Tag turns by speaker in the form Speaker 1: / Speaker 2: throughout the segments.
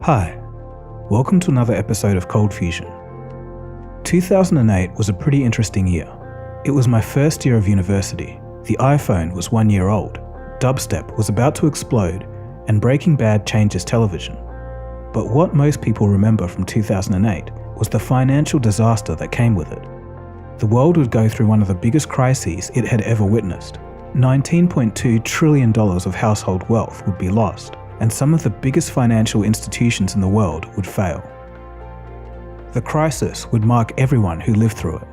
Speaker 1: Hi, welcome to another episode of Cold Fusion. 2008 was a pretty interesting year. It was my first year of university, the iPhone was 1 year old, dubstep was about to explode, and Breaking Bad changes television. But what most people remember from 2008 was the financial disaster that came with it. The world would go through one of the biggest crises it had ever witnessed. $19.2 trillion of household wealth would be lost, and some of the biggest financial institutions in the world would fail. The crisis would mark everyone who lived through it.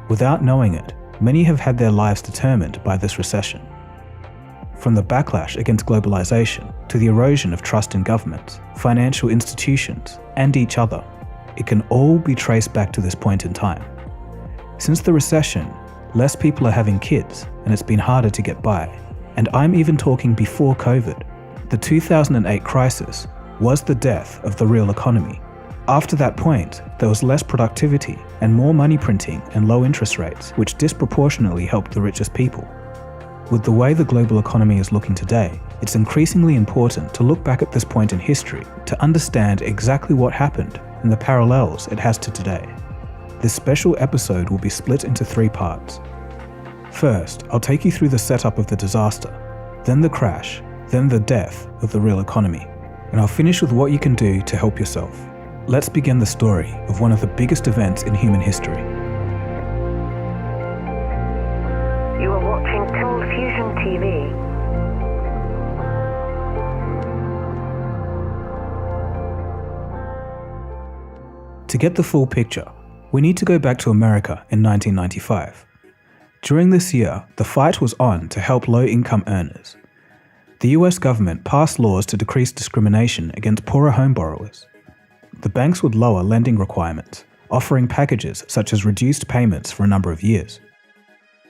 Speaker 1: Without knowing it, many have had their lives determined by this recession. From the backlash against globalization to the erosion of trust in governments, financial institutions, and each other, it can all be traced back to this point in time. Since the recession, less people are having kids, and it's been harder to get by. And I'm even talking before COVID. The 2008 crisis was the death of the real economy. After that point, there was less productivity and more money printing and low interest rates, which disproportionately helped the richest people. With the way the global economy is looking today, it's increasingly important to look back at this point in history to understand exactly what happened and the parallels it has to today. This special episode will be split into 3 parts. First, I'll take you through the setup of the disaster, then the crash, then the death of the real economy, and I'll finish with what you can do to help yourself. Let's begin the story of one of the biggest events in human history.
Speaker 2: You are watching Cold Fusion TV.
Speaker 1: To get the full picture, we need to go back to America in 1995. During this year, the fight was on to help low-income earners. The US government passed laws to decrease discrimination against poorer home borrowers. The banks would lower lending requirements, offering packages such as reduced payments for a number of years.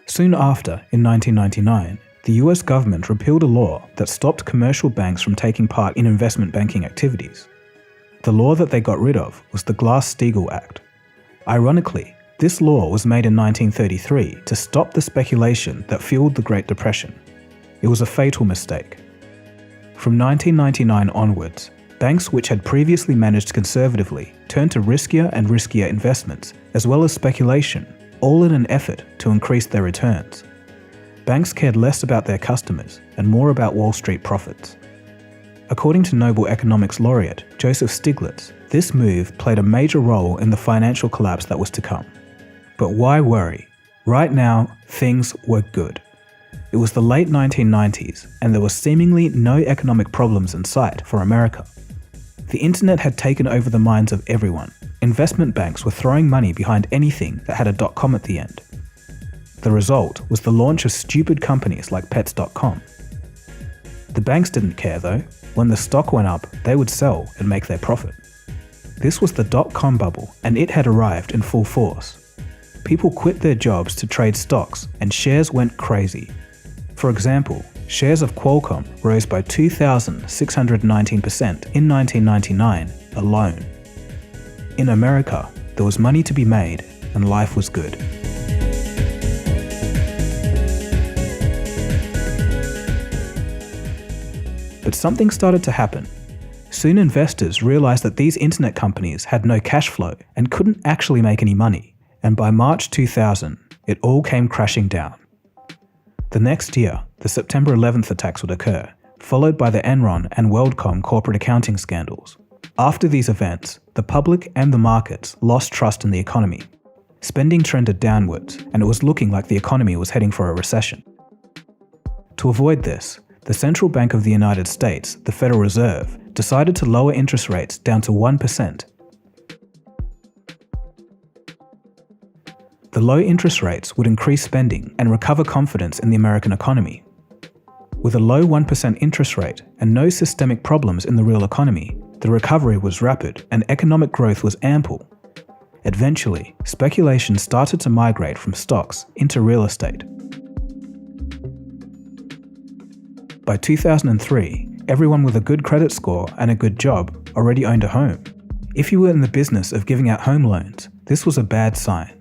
Speaker 1: Soon after, in 1999, the US government repealed a law that stopped commercial banks from taking part in investment banking activities. The law that they got rid of was the Glass-Steagall Act. Ironically, this law was made in 1933 to stop the speculation that fueled the Great Depression. It was a fatal mistake. From 1999 onwards, banks which had previously managed conservatively turned to riskier and riskier investments, as well as speculation, all in an effort to increase their returns. Banks cared less about their customers and more about Wall Street profits. According to Nobel economics laureate Joseph Stiglitz, this move played a major role in the financial collapse that was to come. But why worry? Right now, things were good. It was the late 1990s, and there were seemingly no economic problems in sight for America. The internet had taken over the minds of everyone. Investment banks were throwing money behind anything that had a .com at the end. The result was the launch of stupid companies like Pets.com. The banks didn't care though. When the stock went up, they would sell and make their profit. This was the .com bubble, and it had arrived in full force. People quit their jobs to trade stocks, and shares went crazy. For example, shares of Qualcomm rose by 2,619% in 1999 alone. In America, there was money to be made and life was good. But something started to happen. Soon investors realized that these internet companies had no cash flow and couldn't actually make any money. And by March 2000, it all came crashing down. The next year, the September 11th attacks would occur, followed by the Enron and WorldCom corporate accounting scandals. After these events, the public and the markets lost trust in the economy. Spending trended downwards, and it was looking like the economy was heading for a recession. To avoid this, the Central Bank of the United States, the Federal Reserve, decided to lower interest rates down to 1%. The low interest rates would increase spending and recover confidence in the American economy. With a low 1% interest rate and no systemic problems in the real economy, the recovery was rapid and economic growth was ample. Eventually, speculation started to migrate from stocks into real estate. By 2003, everyone with a good credit score and a good job already owned a home. If you were in the business of giving out home loans, this was a bad sign.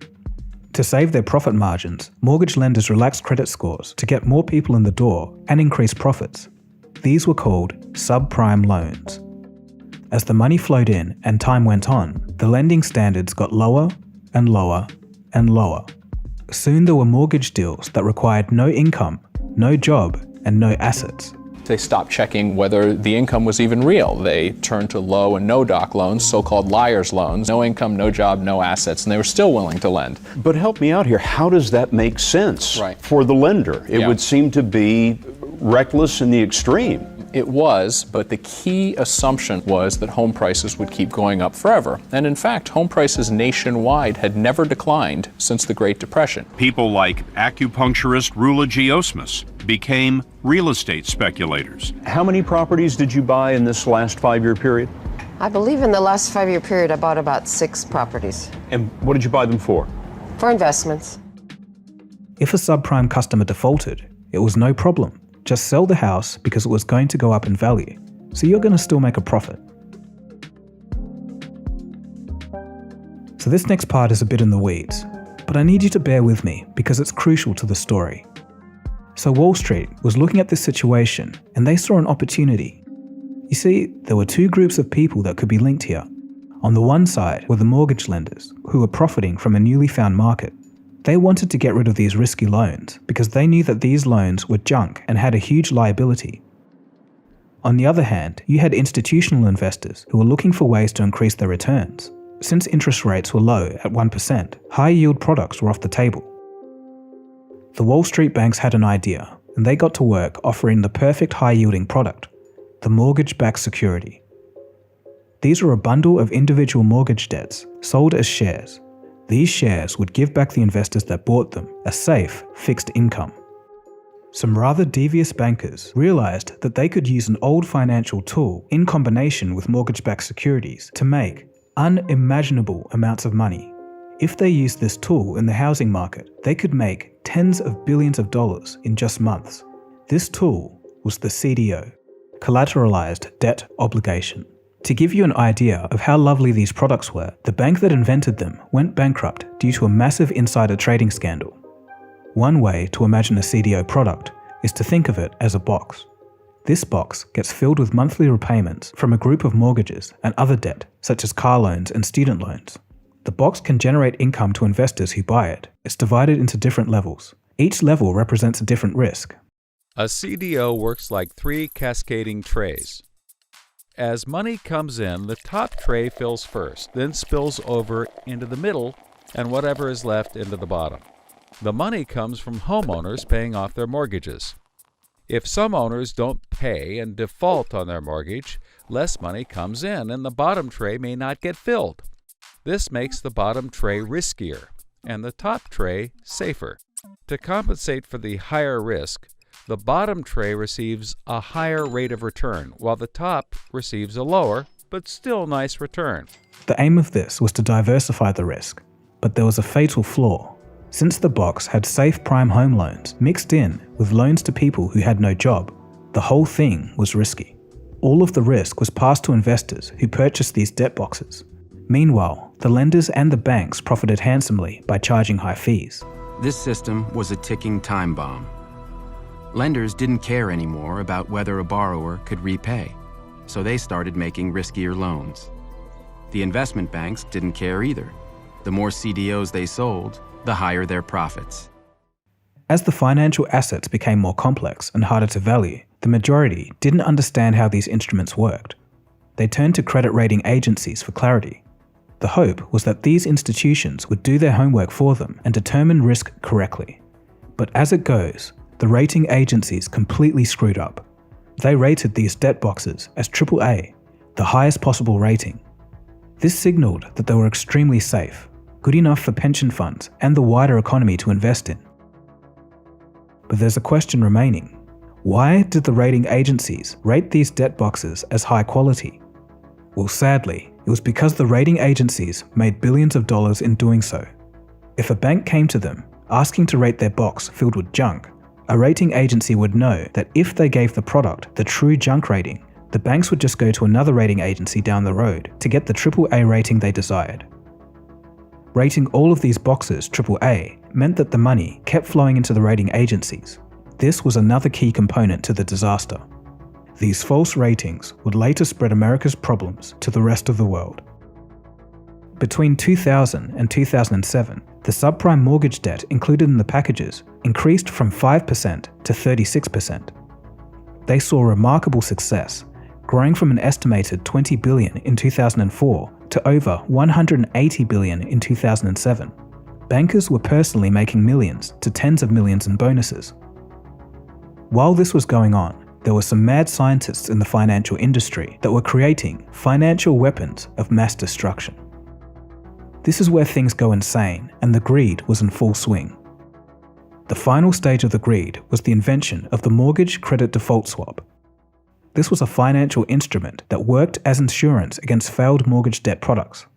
Speaker 1: To save their profit margins, mortgage lenders relaxed credit scores to get more people in the door and increase profits. These were called subprime loans. As the money flowed in and time went on, the lending standards got lower and lower and lower. Soon there were mortgage deals that required no income, no job, and no assets.
Speaker 3: They stopped checking whether the income was even real. They turned to low and no doc loans, so-called liar's loans, no income, no job, no assets, and they were still willing to lend.
Speaker 4: But help me out here. How does that make sense for the lender? It would seem to be reckless in the extreme.
Speaker 3: It was, but the key assumption was that home prices would keep going up forever. And in fact, home prices nationwide had never declined since the Great Depression.
Speaker 5: People like acupuncturist Rula Giosmas became real estate speculators.
Speaker 4: How many properties did you buy in this last 5-year period?
Speaker 6: I believe in the last 5-year period I bought about 6 properties.
Speaker 4: And what did you buy them for?
Speaker 6: For investments.
Speaker 1: If a subprime customer defaulted, it was no problem. Just sell the house because it was going to go up in value, so you're going to still make a profit. So this next part is a bit in the weeds, but I need you to bear with me because it's crucial to the story. So Wall Street was looking at this situation and they saw an opportunity. You see, there were 2 groups of people that could be linked here. On the one side were the mortgage lenders, who were profiting from a newly found market. They wanted to get rid of these risky loans because they knew that these loans were junk and had a huge liability. On the other hand, you had institutional investors who were looking for ways to increase their returns. Since interest rates were low at 1%, high-yield products were off the table. The Wall Street banks had an idea, and they got to work offering the perfect high-yielding product, the mortgage-backed security. These were a bundle of individual mortgage debts sold as shares. These shares would give back the investors that bought them a safe, fixed income. Some rather devious bankers realized that they could use an old financial tool in combination with mortgage-backed securities to make unimaginable amounts of money. If they used this tool in the housing market, they could make tens of billions of dollars in just months. This tool was the CDO, collateralized debt obligation. To give you an idea of how lovely these products were, the bank that invented them went bankrupt due to a massive insider trading scandal. One way to imagine a CDO product is to think of it as a box. This box gets filled with monthly repayments from a group of mortgages and other debt, such as car loans and student loans. The box can generate income to investors who buy it. It's divided into different levels. Each level represents a different risk.
Speaker 7: A CDO works like 3 cascading trays. As money comes in, the top tray fills first, then spills over into the middle, and whatever is left into the bottom. The money comes from homeowners paying off their mortgages. If some owners don't pay and default on their mortgage, less money comes in and the bottom tray may not get filled. This makes the bottom tray riskier and the top tray safer. To compensate for the higher risk, the bottom tray receives a higher rate of return, while the top receives a lower, but still nice return.
Speaker 1: The aim of this was to diversify the risk, but there was a fatal flaw. Since the box had safe prime home loans mixed in with loans to people who had no job, the whole thing was risky. All of the risk was passed to investors who purchased these debt boxes. Meanwhile, the lenders and the banks profited handsomely by charging high fees.
Speaker 8: This system was a ticking time bomb. Lenders didn't care anymore about whether a borrower could repay, so they started making riskier loans. The investment banks didn't care either. The more CDOs they sold, the higher their profits.
Speaker 1: As the financial assets became more complex and harder to value, the majority didn't understand how these instruments worked. They turned to credit rating agencies for clarity. The hope was that these institutions would do their homework for them and determine risk correctly. But as it goes, the rating agencies completely screwed up. They rated these debt boxes as AAA, the highest possible rating. This signaled that they were extremely safe, good enough for pension funds and the wider economy to invest in. But there's a question remaining. Why did the rating agencies rate these debt boxes as high quality? Well, sadly, it was because the rating agencies made billions of dollars in doing so. If a bank came to them asking to rate their box filled with junk, a rating agency would know that if they gave the product the true junk rating, the banks would just go to another rating agency down the road to get the AAA rating they desired. Rating all of these boxes AAA meant that the money kept flowing into the rating agencies. This was another key component to the disaster. These false ratings would later spread America's problems to the rest of the world. Between 2000 and 2007, the subprime mortgage debt included in the packages increased from 5% to 36%. They saw remarkable success, growing from an estimated $20 billion in 2004 to over $180 billion in 2007. Bankers were personally making millions to tens of millions in bonuses. While this was going on, there were some mad scientists in the financial industry that were creating financial weapons of mass destruction. This is where things go insane, and the greed was in full swing. The final stage of the greed was the invention of the mortgage credit default swap. This was a financial instrument that worked as insurance against failed mortgage debt products.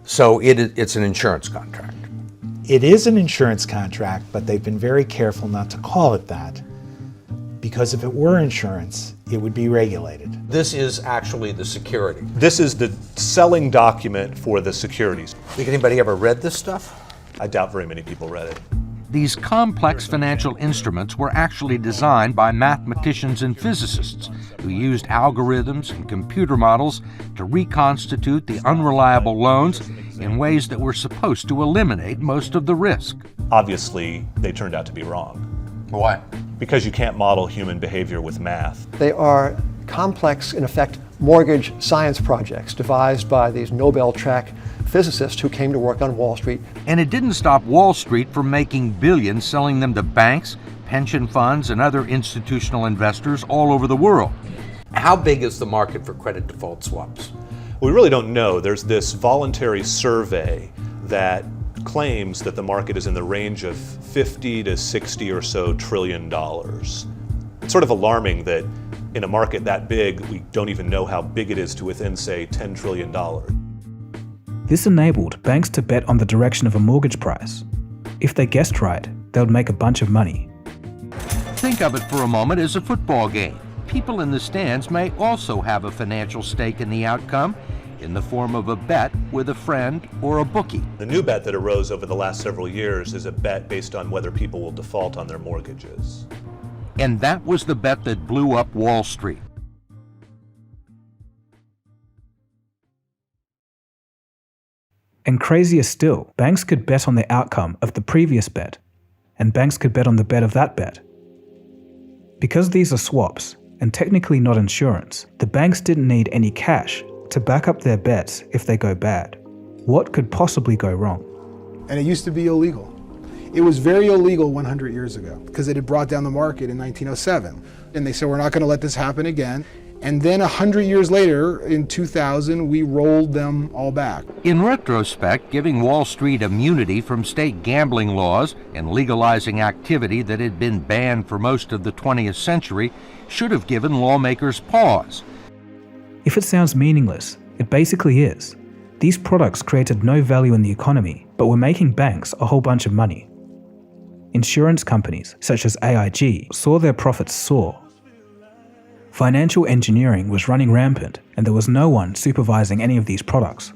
Speaker 9: So it's an insurance contract.
Speaker 10: It is an insurance contract, but they've been very careful not to call it that, because if it were insurance, it would be regulated.
Speaker 9: This is actually the security.
Speaker 11: This is the selling document for the securities.
Speaker 9: Think anybody ever read this stuff?
Speaker 11: I doubt very many people read it.
Speaker 12: These complex financial instruments were actually designed by mathematicians and physicists who used algorithms and computer models to reconstitute the unreliable loans in ways that were supposed to eliminate most of the risk.
Speaker 11: Obviously, they turned out to be wrong.
Speaker 9: Why?
Speaker 11: Because you can't model human behavior with math.
Speaker 13: They are complex, in effect, mortgage science projects devised by these Nobel-track physicists who came to work on Wall Street.
Speaker 12: And it didn't stop Wall Street from making billions selling them to banks, pension funds, and other institutional investors all over the world.
Speaker 9: How big is the market for credit default swaps?
Speaker 11: We really don't know. There's this voluntary survey that claims that the market is in the range of 50 to 60 or so trillion dollars. It's sort of alarming that in a market that big, we don't even know how big it is to within, say, $10 trillion.
Speaker 1: This enabled banks to bet on the direction of a mortgage price. If they guessed right, they would make a bunch of money.
Speaker 12: Think of it for a moment as a football game. People in the stands may also have a financial stake in the outcome in the form of a bet with a friend or a bookie.
Speaker 11: The new bet that arose over the last several years is a bet based on whether people will default on their mortgages.
Speaker 12: And that was the bet that blew up Wall Street.
Speaker 1: And crazier still, banks could bet on the outcome of the previous bet, and banks could bet on the bet of that bet. Because these are swaps, and technically not insurance, the banks didn't need any cash to back up their bets if they go bad. What could possibly go wrong?
Speaker 14: And it used to be illegal. It was very illegal 100 years ago because it had brought down the market in 1907. And they said, we're not going to let this happen again. And then 100 years later, in 2000, we rolled them all back.
Speaker 12: In retrospect, giving Wall Street immunity from state gambling laws and legalizing activity that had been banned for most of the 20th century should have given lawmakers pause.
Speaker 1: If it sounds meaningless, it basically is. These products created no value in the economy, but were making banks a whole bunch of money. Insurance companies, such as AIG, saw their profits soar. Financial engineering was running rampant, and there was no one supervising any of these products.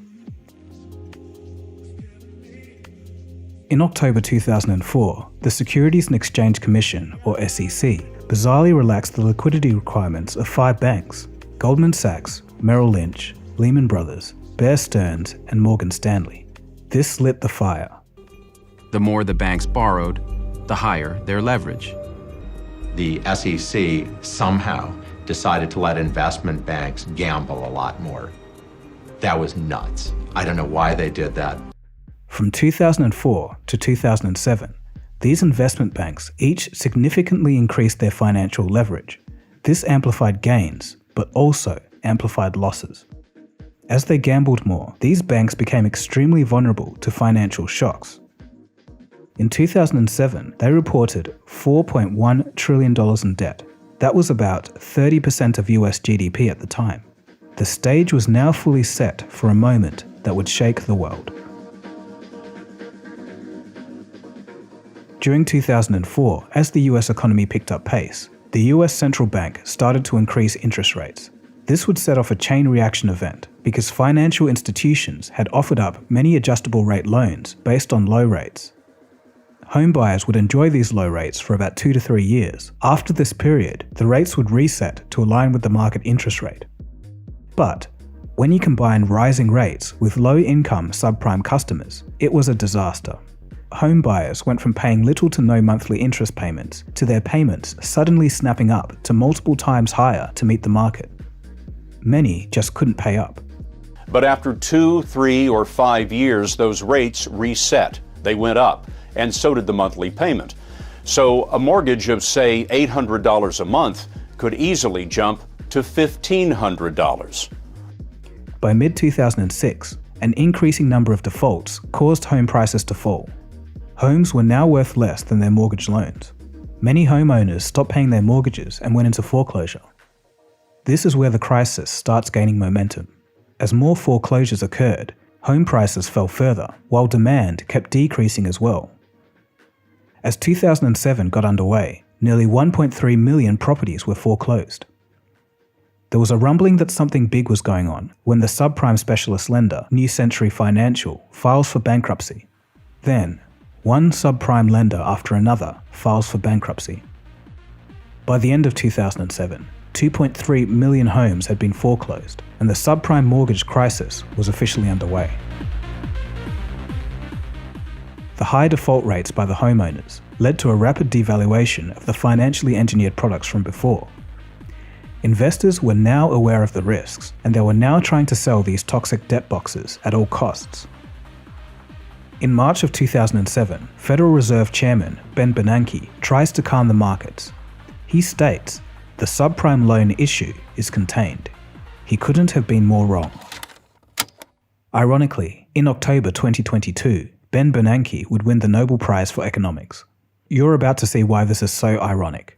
Speaker 1: In October 2004, the Securities and Exchange Commission, or SEC, bizarrely relaxed the liquidity requirements of 5 banks: Goldman Sachs, Merrill Lynch, Lehman Brothers, Bear Stearns, and Morgan Stanley. This lit the fire.
Speaker 8: The more the banks borrowed, the higher their leverage.
Speaker 15: The SEC somehow decided to let investment banks gamble a lot more. That was nuts. I don't know why they did that.
Speaker 1: From 2004 to 2007, these investment banks each significantly increased their financial leverage. This amplified gains, but also amplified losses. As they gambled more, these banks became extremely vulnerable to financial shocks. In 2007, they reported $4.1 trillion in debt. That was about 30% of US GDP at the time. The stage was now fully set for a moment that would shake the world. During 2004, as the US economy picked up pace, the US central bank started to increase interest rates. This would set off a chain reaction event because financial institutions had offered up many adjustable rate loans based on low rates. home buyers would enjoy these low rates for about 2 to 3 years. After this period, the rates would reset to align with the market interest rate. But when you combine rising rates with low-income subprime customers, it was a disaster. Home buyers went from paying little to no monthly interest payments to their payments suddenly snapping up to multiple times higher to meet the market. Many just couldn't pay up.
Speaker 4: But after 2, 3, or 5 years, those rates reset. They went up, and so did the monthly payment. So a mortgage of, say, $800 a month could easily jump to $1,500.
Speaker 1: By mid-2006, an increasing number of defaults caused home prices to fall. Homes were now worth less than their mortgage loans. Many homeowners stopped paying their mortgages and went into foreclosure. This is where the crisis starts gaining momentum. As more foreclosures occurred, home prices fell further, while demand kept decreasing as well. As 2007 got underway, nearly 1.3 million properties were foreclosed. There was a rumbling that something big was going on when the subprime specialist lender, New Century Financial, files for bankruptcy. Then, one subprime lender after another files for bankruptcy. By the end of 2007, 2.3 million homes had been foreclosed, and the subprime mortgage crisis was officially underway. The high default rates by the homeowners led to a rapid devaluation of the financially engineered products from before. Investors were now aware of the risks, and they were now trying to sell these toxic debt boxes at all costs. In March of 2007, Federal Reserve Chairman Ben Bernanke tries to calm the markets. He states, "The subprime loan issue is contained." He couldn't have been more wrong. Ironically, in October 2022, Ben Bernanke would win the Nobel Prize for Economics. You're about to see why this is so ironic.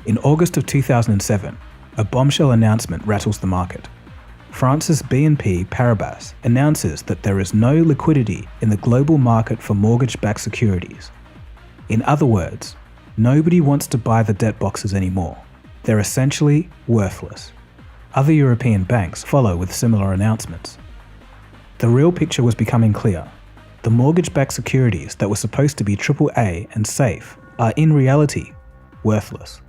Speaker 1: In August of 2007, a bombshell announcement rattles the market. France's BNP Paribas announces that there is no liquidity in the global market for mortgage-backed securities. In other words, nobody wants to buy the debt boxes anymore. They're essentially worthless. Other European banks follow with similar announcements. The real picture was becoming clear. The mortgage-backed securities that were supposed to be AAA and safe are in reality worthless.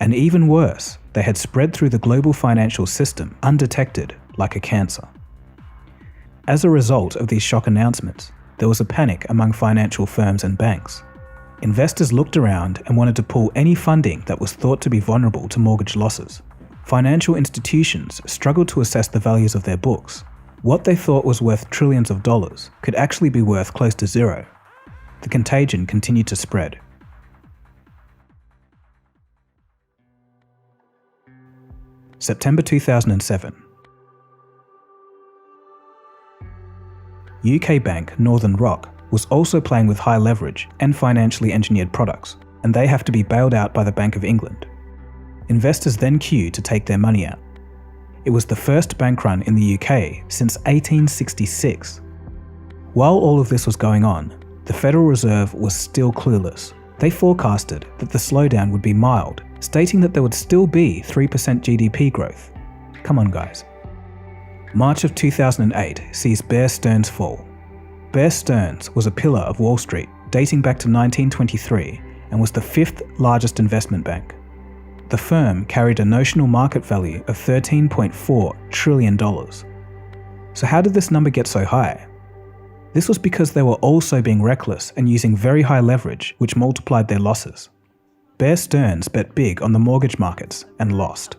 Speaker 1: And even worse, they had spread through the global financial system undetected like a cancer. As a result of these shock announcements, there was a panic among financial firms and banks. Investors looked around and wanted to pull any funding that was thought to be vulnerable to mortgage losses. Financial institutions struggled to assess the values of their books. What they thought was worth trillions of dollars could actually be worth close to zero. The contagion continued to spread. September 2007. UK bank Northern Rock was also playing with high leverage and financially engineered products, and they have to be bailed out by the Bank of England. Investors then queued to take their money out. It was the first bank run in the UK since 1866. While all of this was going on, the Federal Reserve was still clueless. They forecasted that the slowdown would be mild, stating that there would still be 3% GDP growth. Come on, guys. March of 2008 sees Bear Stearns fall. Bear Stearns was a pillar of Wall Street dating back to 1923 and was the fifth largest investment bank. The firm carried a notional market value of $13.4 trillion. So how did this number get so high? This was because they were also being reckless and using very high leverage, which multiplied their losses. Bear Stearns bet big on the mortgage markets and lost.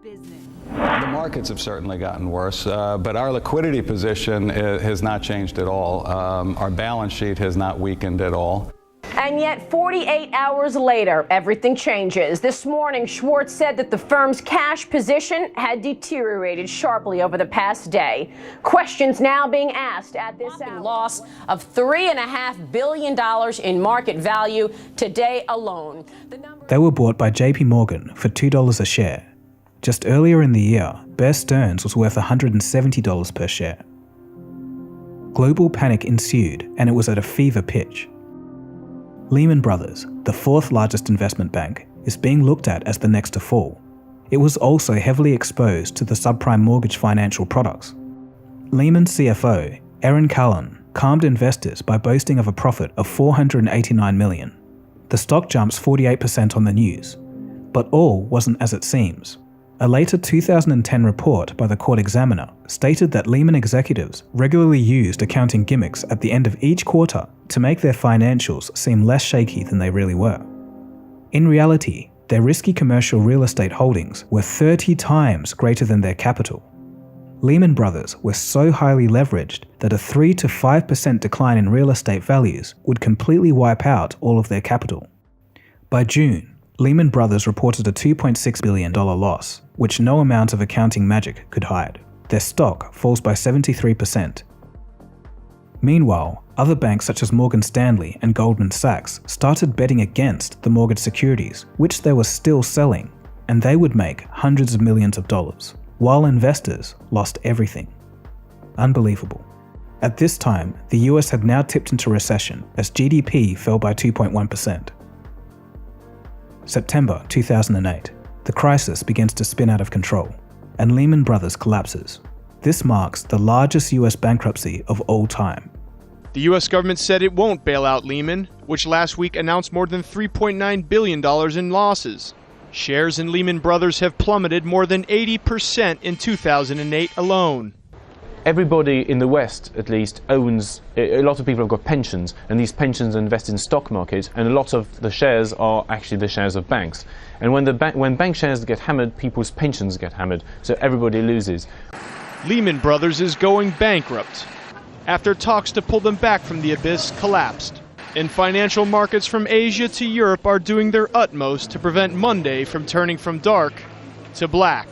Speaker 16: The markets have certainly gotten worse, but our liquidity position has not changed at all. Our balance sheet has not weakened at all.
Speaker 17: And yet 48 hours later, everything changes. This morning, Schwartz said that the firm's cash position had deteriorated sharply over the past day. Questions now being asked at this hour. Loss of $3.5 billion in market value today alone.
Speaker 1: They were bought by JP Morgan for $2 a share. Just earlier in the year, Bear Stearns was worth $170 per share. Global panic ensued, and it was at a fever pitch. Lehman Brothers, the fourth largest investment bank, is being looked at as the next to fall. It was also heavily exposed to the subprime mortgage financial products. Lehman CFO, Erin Callan, calmed investors by boasting of a profit of $489 million. The stock jumps 48% on the news. But all wasn't as it seems. A later 2010 report by the court examiner stated that Lehman executives regularly used accounting gimmicks at the end of each quarter to make their financials seem less shaky than they really were. In reality, their risky commercial real estate holdings were 30 times greater than their capital. Lehman Brothers were so highly leveraged that a 3 to 5% decline in real estate values would completely wipe out all of their capital. By June, Lehman Brothers reported a $2.6 billion loss, which no amount of accounting magic could hide. Their stock falls by 73%. Meanwhile, other banks such as Morgan Stanley and Goldman Sachs started betting against the mortgage securities, which they were still selling, and they would make hundreds of millions of dollars, while investors lost everything. Unbelievable. At this time, the US had now tipped into recession as GDP fell by 2.1%. September 2008, the crisis begins to spin out of control, and Lehman Brothers collapses. This marks the largest US bankruptcy of all time.
Speaker 18: The US government said it won't bail out Lehman, which last week announced more than $3.9 billion in losses. Shares in Lehman Brothers have plummeted more than 80% in 2008 alone.
Speaker 19: Everybody in the West, at least, owns, a lot of people have got pensions, and these pensions invest in stock markets, and a lot of the shares are actually the shares of banks. And when bank shares get hammered, people's pensions get hammered, so everybody loses.
Speaker 18: Lehman Brothers is going bankrupt after talks to pull them back from the abyss collapsed. And financial markets from Asia to Europe are doing their utmost to prevent Monday from turning from dark to black.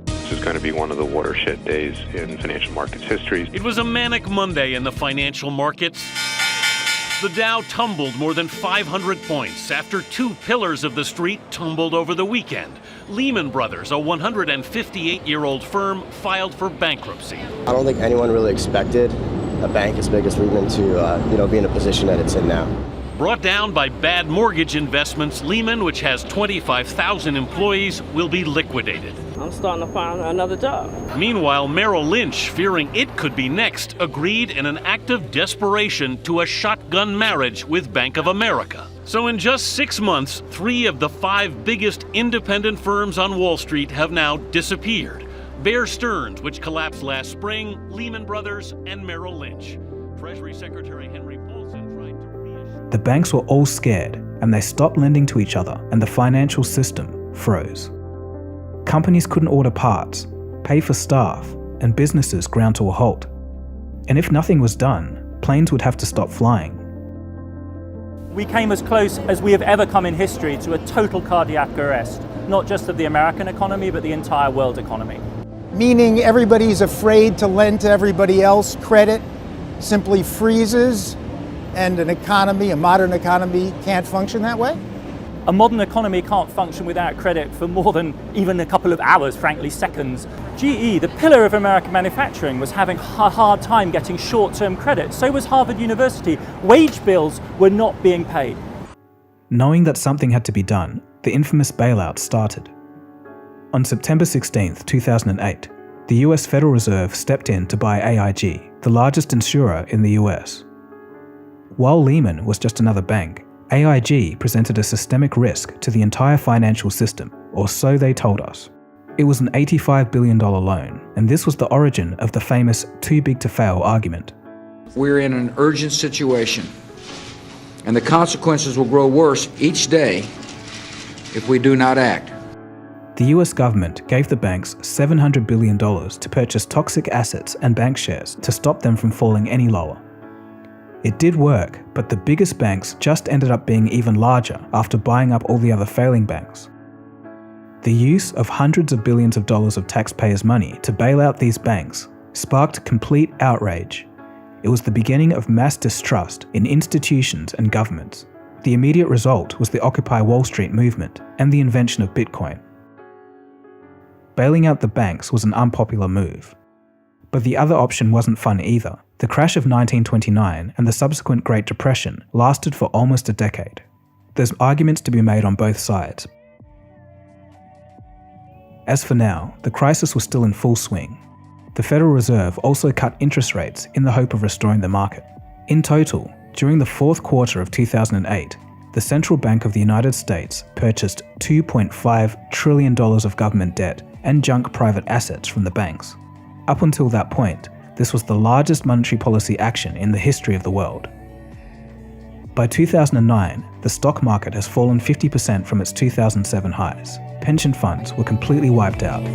Speaker 20: This is going to be one of the watershed days in financial markets history.
Speaker 21: It was a manic Monday in the financial markets. The Dow tumbled more than 500 points after two pillars of the street tumbled over the weekend. Lehman Brothers, a 158-year-old firm, filed for bankruptcy.
Speaker 22: I don't think anyone really expected a bank as big as Lehman to be in a position that it's in now.
Speaker 21: Brought down by bad mortgage investments, Lehman, which has 25,000 employees, will be liquidated.
Speaker 23: I'm starting to find another job.
Speaker 21: Meanwhile, Merrill Lynch, fearing it could be next, agreed in an act of desperation to a shotgun marriage with Bank of America. So in just 6 months, 3 of the 5 biggest independent firms on Wall Street have now disappeared. Bear Stearns, which collapsed last spring, Lehman Brothers, and Merrill Lynch. Treasury Secretary Henry Paulson tried to reassure...
Speaker 1: The banks were all scared, and they stopped lending to each other, and the financial system froze. Companies couldn't order parts, pay for staff, and businesses ground to a halt. And if nothing was done, planes would have to stop flying.
Speaker 24: We came as close as we have ever come in history to a total cardiac arrest, not just of the American economy, but the entire world economy.
Speaker 25: Meaning everybody's afraid to lend to everybody else. Credit simply freezes, and an economy, a modern economy, can't function that way?
Speaker 24: A modern economy can't function without credit for more than even a couple of hours, frankly, seconds. GE, the pillar of American manufacturing, was having a hard time getting short-term credit. So was Harvard University. Wage bills were not being paid.
Speaker 1: Knowing that something had to be done, the infamous bailout started. On September 16, 2008, the US Federal Reserve stepped in to buy AIG, the largest insurer in the US. While Lehman was just another bank, AIG presented a systemic risk to the entire financial system, or so they told us. It was an $85 billion loan, and this was the origin of the famous too big to fail argument.
Speaker 26: We're in an urgent situation, and the consequences will grow worse each day if we do not act.
Speaker 1: The US government gave the banks $700 billion to purchase toxic assets and bank shares to stop them from falling any lower. It did work, but the biggest banks just ended up being even larger after buying up all the other failing banks. The use of hundreds of billions of dollars of taxpayers' money to bail out these banks sparked complete outrage. It was the beginning of mass distrust in institutions and governments. The immediate result was the Occupy Wall Street movement and the invention of Bitcoin. Bailing out the banks was an unpopular move. But the other option wasn't fun either. The crash of 1929 and the subsequent Great Depression lasted for almost a decade. There's arguments to be made on both sides. As for now, the crisis was still in full swing. The Federal Reserve also cut interest rates in the hope of restoring the market. In total, during the fourth quarter of 2008, the Central Bank of the United States purchased $2.5 trillion of government debt and junk private assets from the banks. Up until that point, this was the largest monetary policy action in the history of the world. By 2009, the stock market has fallen 50% from its 2007 highs. Pension funds were completely wiped out.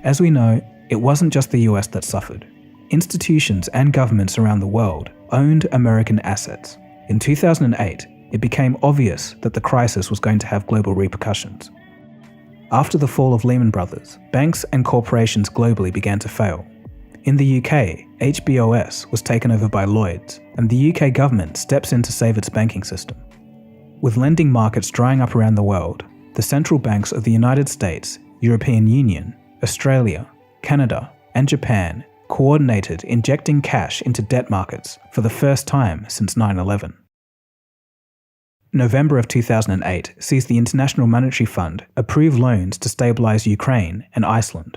Speaker 1: As we know, it wasn't just the US that suffered. Institutions and governments around the world owned American assets. In 2008, it became obvious that the crisis was going to have global repercussions. After the fall of Lehman Brothers, banks and corporations globally began to fail. In the UK, HBOS was taken over by Lloyds, and the UK government steps in to save its banking system. With lending markets drying up around the world, the central banks of the United States, European Union, Australia, Canada, and Japan coordinated injecting cash into debt markets for the first time since 9/11. November of 2008 sees the International Monetary Fund approve loans to stabilize Ukraine and Iceland.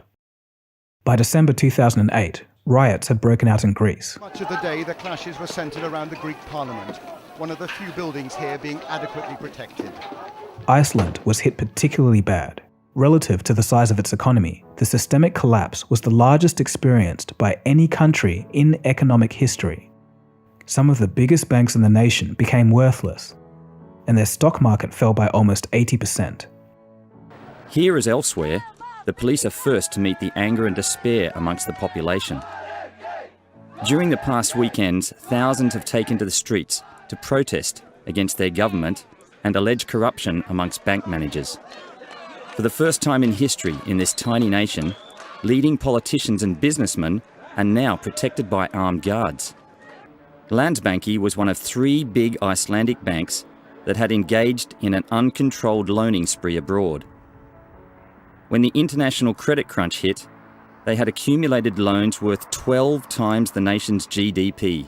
Speaker 1: By December 2008, riots had broken out in Greece.
Speaker 2: Much of the day, the clashes were centered around the Greek parliament, one of the few buildings here being adequately protected.
Speaker 1: Iceland was hit particularly bad. Relative to the size of its economy, the systemic collapse was the largest experienced by any country in economic history. Some of the biggest banks in the nation became worthless, and their stock market fell by almost 80%.
Speaker 3: Here as elsewhere, the police are first to meet the anger and despair amongst the population. During the past weekends, thousands have taken to the streets to protest against their government and alleged corruption amongst bank managers. For the first time in history in this tiny nation, leading politicians and businessmen are now protected by armed guards. Landsbanki was one of 3 big Icelandic banks that had engaged in an uncontrolled loaning spree abroad. When the international credit crunch hit, they had accumulated loans worth 12 times the nation's GDP.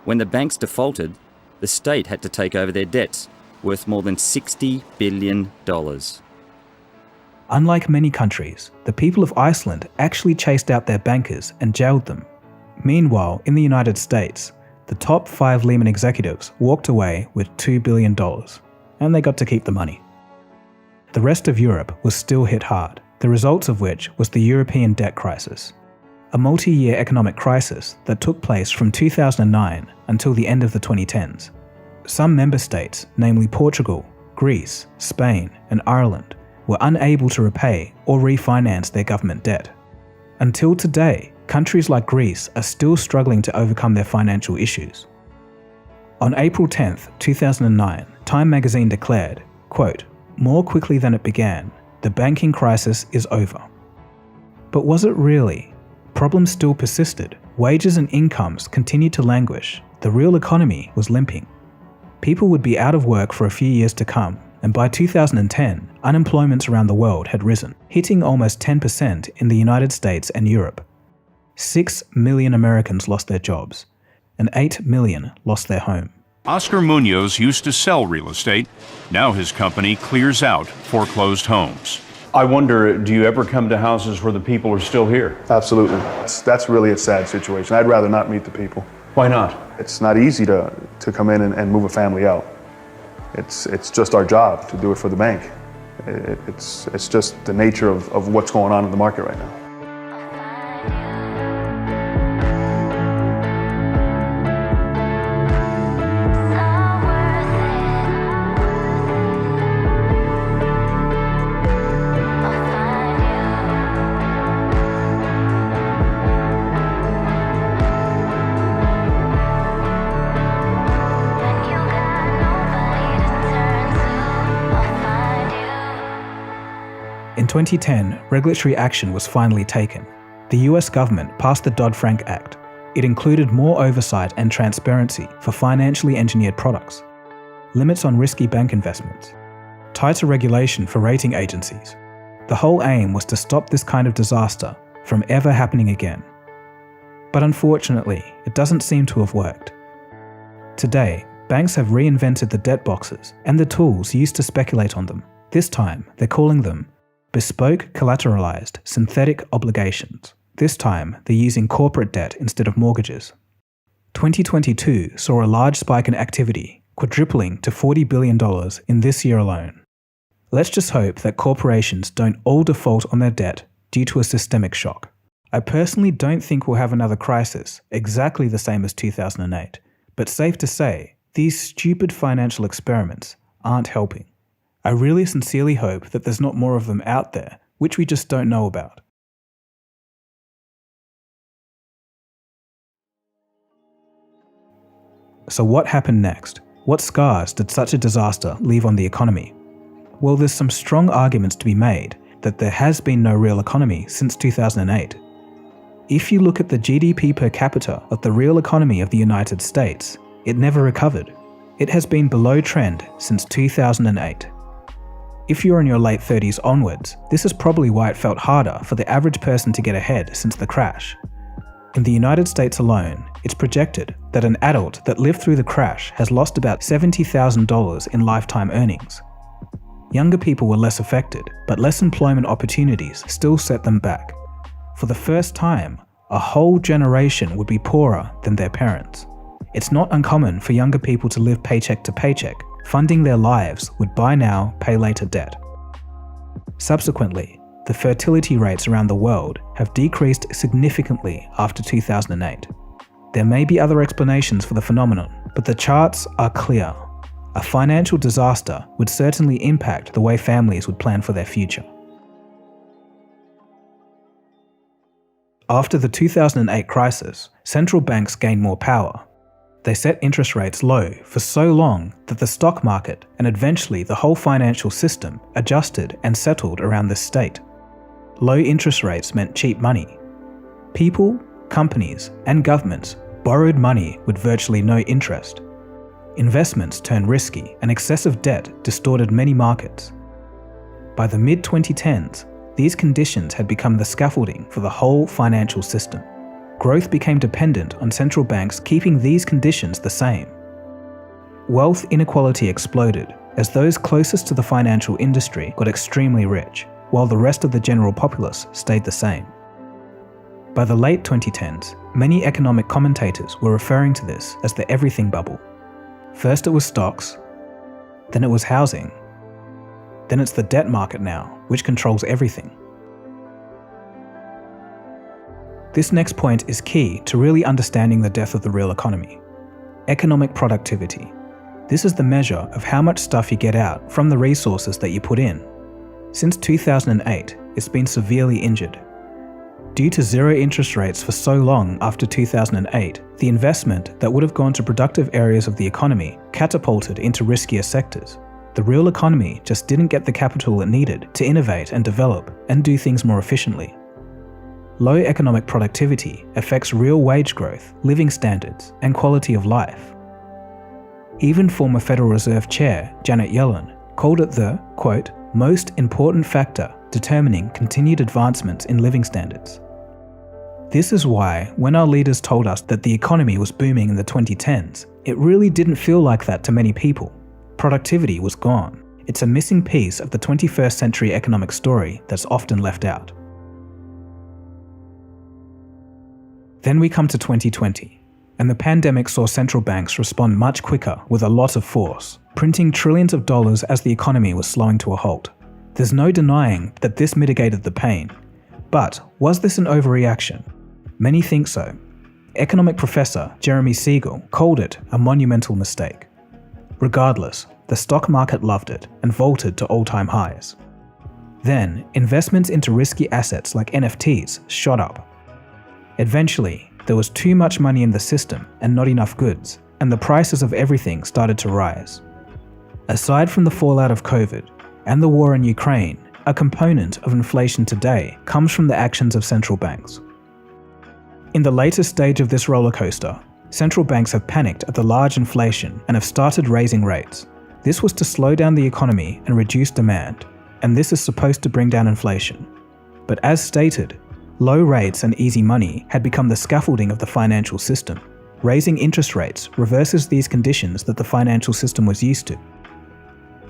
Speaker 3: When the banks defaulted, the state had to take over their debts, worth more than $60 billion.
Speaker 1: Unlike many countries, the people of Iceland actually chased out their bankers and jailed them. Meanwhile, in the United States, the top 5 Lehman executives walked away with $2 billion, and they got to keep the money. The rest of Europe was still hit hard, the results of which was the European debt crisis, a multi-year economic crisis that took place from 2009 until the end of the 2010s. Some member states, namely Portugal, Greece, Spain, and Ireland, were unable to repay or refinance their government debt. Until today, countries like Greece are still struggling to overcome their financial issues. On April 10, 2009, Time magazine declared, quote, "More quickly than it began, the banking crisis is over." But was it really? Problems still persisted. Wages and incomes continued to languish. The real economy was limping. People would be out of work for a few years to come, and by 2010, unemployment around the world had risen, hitting almost 10% in the United States and Europe. 6 million Americans lost their jobs, and 8 million lost their home.
Speaker 5: Oscar Munoz used to sell real estate. Now his company clears out foreclosed homes.
Speaker 4: I wonder, do you ever come to houses where the people are still here?
Speaker 6: Absolutely. That's really a sad situation. I'd rather not meet the people.
Speaker 4: Why not?
Speaker 6: It's not easy to come in and move a family out. It's just our job to do it for the bank. It's just the nature of what's going on in the market right now.
Speaker 1: In 2010, regulatory action was finally taken. The US government passed the Dodd-Frank Act. It included more oversight and transparency for financially engineered products, limits on risky bank investments, tighter regulation for rating agencies. The whole aim was to stop this kind of disaster from ever happening again. But unfortunately, it doesn't seem to have worked. Today, banks have reinvented the debt boxes and the tools used to speculate on them. This time, they're calling them bespoke collateralized synthetic obligations. This time, they're using corporate debt instead of mortgages. 2022 saw a large spike in activity, quadrupling to $40 billion in this year alone. Let's just hope that corporations don't all default on their debt due to a systemic shock. I personally don't think we'll have another crisis exactly the same as 2008, but safe to say, these stupid financial experiments aren't helping. I really sincerely hope that there's not more of them out there, which we just don't know about. So what happened next? What scars did such a disaster leave on the economy? Well, there's some strong arguments to be made that there has been no real economy since 2008. If you look at the GDP per capita of the real economy of the United States, it never recovered. It has been below trend since 2008. If you're in your late 30s onwards, this is probably why it felt harder for the average person to get ahead since the crash. In the United States alone, it's projected that an adult that lived through the crash has lost about $70,000 in lifetime earnings. Younger people were less affected, but less employment opportunities still set them back. For the first time, a whole generation would be poorer than their parents. It's not uncommon for younger people to live paycheck to paycheck, funding their lives with buy now, pay later debt. Subsequently, the fertility rates around the world have decreased significantly after 2008. There may be other explanations for the phenomenon, but the charts are clear. A financial disaster would certainly impact the way families would plan for their future. After the 2008 crisis, central banks gained more power. They set interest rates low for so long that the stock market and eventually the whole financial system adjusted and settled around this state. Low interest rates meant cheap money. People, companies, and governments borrowed money with virtually no interest. Investments turned risky and excessive debt distorted many markets. By the mid-2010s, these conditions had become the scaffolding for the whole financial system. Growth became dependent on central banks keeping these conditions the same. Wealth inequality exploded as those closest to the financial industry got extremely rich, while the rest of the general populace stayed the same. By the late 2010s, many economic commentators were referring to this as the everything bubble. First it was stocks, then it was housing, then it's the debt market now, which controls everything. This next point is key to really understanding the death of the real economy. Economic productivity. This is the measure of how much stuff you get out from the resources that you put in. Since 2008, it's been severely injured. Due to zero interest rates for so long after 2008, the investment that would have gone to productive areas of the economy catapulted into riskier sectors. The real economy just didn't get the capital it needed to innovate and develop and do things more efficiently. Low economic productivity affects real wage growth, living standards, and quality of life. Even former Federal Reserve Chair Janet Yellen called it the, quote, most important factor determining continued advancements in living standards. This is why, when our leaders told us that the economy was booming in the 2010s, it really didn't feel like that to many people. Productivity was gone. It's a missing piece of the 21st century economic story that's often left out. Then we come to 2020, and the pandemic saw central banks respond much quicker with a lot of force, printing trillions of dollars as the economy was slowing to a halt. There's no denying that this mitigated the pain. But was this an overreaction? Many think so. Economic professor Jeremy Siegel called it a monumental mistake. Regardless, the stock market loved it and vaulted to all-time highs. Then, investments into risky assets like NFTs shot up. Eventually, there was too much money in the system and not enough goods, and the prices of everything started to rise. Aside from the fallout of COVID and the war in Ukraine, a component of inflation today comes from the actions of central banks. In the latest stage of this roller coaster, central banks have panicked at the large inflation and have started raising rates. This was to slow down the economy and reduce demand, and this is supposed to bring down inflation. But as stated, low rates and easy money had become the scaffolding of the financial system. Raising interest rates reverses these conditions that the financial system was used to.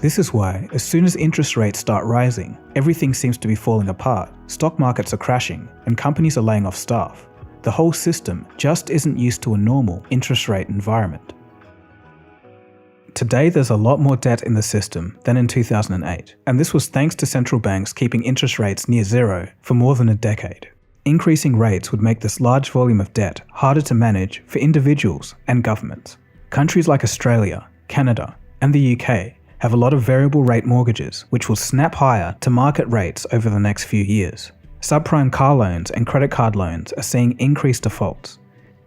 Speaker 1: This is why, as soon as interest rates start rising, everything seems to be falling apart. Stock markets are crashing, and companies are laying off staff. The whole system just isn't used to a normal interest rate environment. Today, there's a lot more debt in the system than in 2008, and this was thanks to central banks keeping interest rates near zero for more than a decade. Increasing rates would make this large volume of debt harder to manage for individuals and governments. Countries like Australia, Canada, and the UK have a lot of variable rate mortgages which will snap higher to market rates over the next few years. Subprime car loans and credit card loans are seeing increased defaults.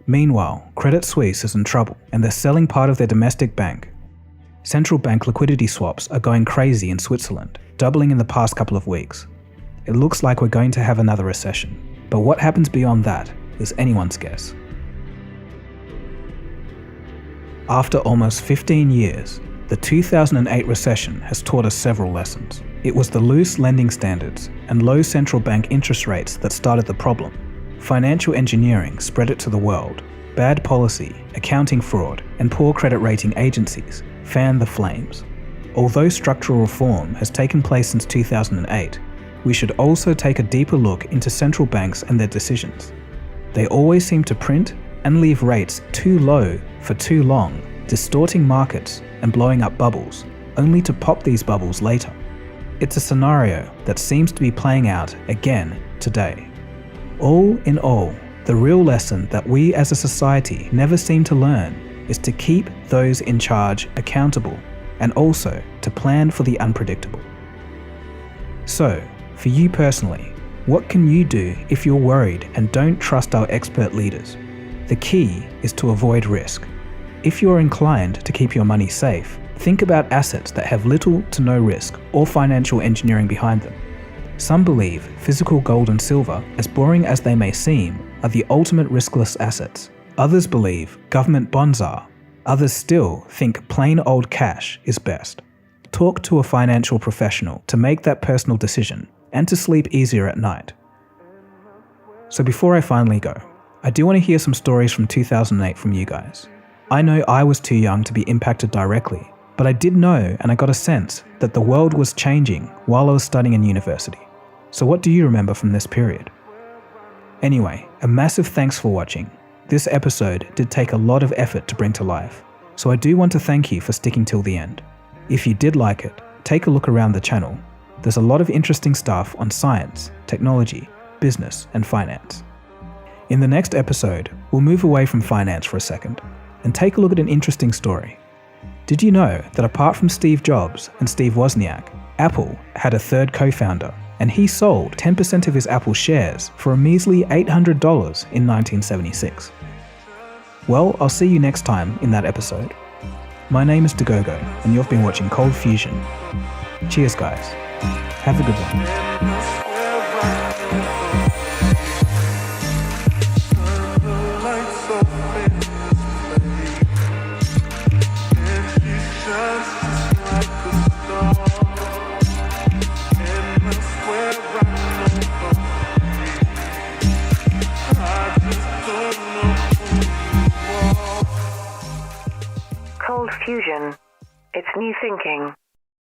Speaker 1: Meanwhile, Credit Suisse is in trouble and they're selling part of their domestic bank. Central bank liquidity swaps are going crazy in Switzerland, doubling in the past couple of weeks. It looks like we're going to have another recession, but what happens beyond that is anyone's guess. After almost 15 years, the 2008 recession has taught us several lessons. It was the loose lending standards and low central bank interest rates that started the problem. Financial engineering spread it to the world. Bad policy, accounting fraud, and poor credit rating agencies fanned the flames. Although structural reform has taken place since 2008, we should also take a deeper look into central banks and their decisions. They always seem to print and leave rates too low for too long, distorting markets and blowing up bubbles, only to pop these bubbles later. It's a scenario that seems to be playing out again today. All in all, the real lesson that we as a society never seem to learn is to keep those in charge accountable and also to plan for the unpredictable. So, for you personally, what can you do if you're worried and don't trust our expert leaders? The key is to avoid risk. If you're inclined to keep your money safe, think about assets that have little to no risk or financial engineering behind them. Some believe physical gold and silver, as boring as they may seem, are the ultimate riskless assets. Others believe government bonds are. Others still think plain old cash is best. Talk to a financial professional to make that personal decision and to sleep easier at night. So before I finally go, I do want to hear some stories from 2008 from you guys. I know I was too young to be impacted directly, but I did know and I got a sense that the world was changing while I was studying in university. So what do you remember from this period? Anyway, a massive thanks for watching. This episode did take a lot of effort to bring to life, so I do want to thank you for sticking till the end. If you did like it, take a look around the channel. There's a lot of interesting stuff on science, technology, business, and finance. In the next episode, we'll move away from finance for a second and take a look at an interesting story. Did you know that apart from Steve Jobs and Steve Wozniak, Apple had a third co-founder, and he sold 10% of his Apple shares for a measly $800 in 1976? Well, I'll see you next time in that episode. My name is Dagogo, and you've been watching Cold Fusion. Cheers, guys. Have a good one.
Speaker 7: Cold Fusion. It's new thinking.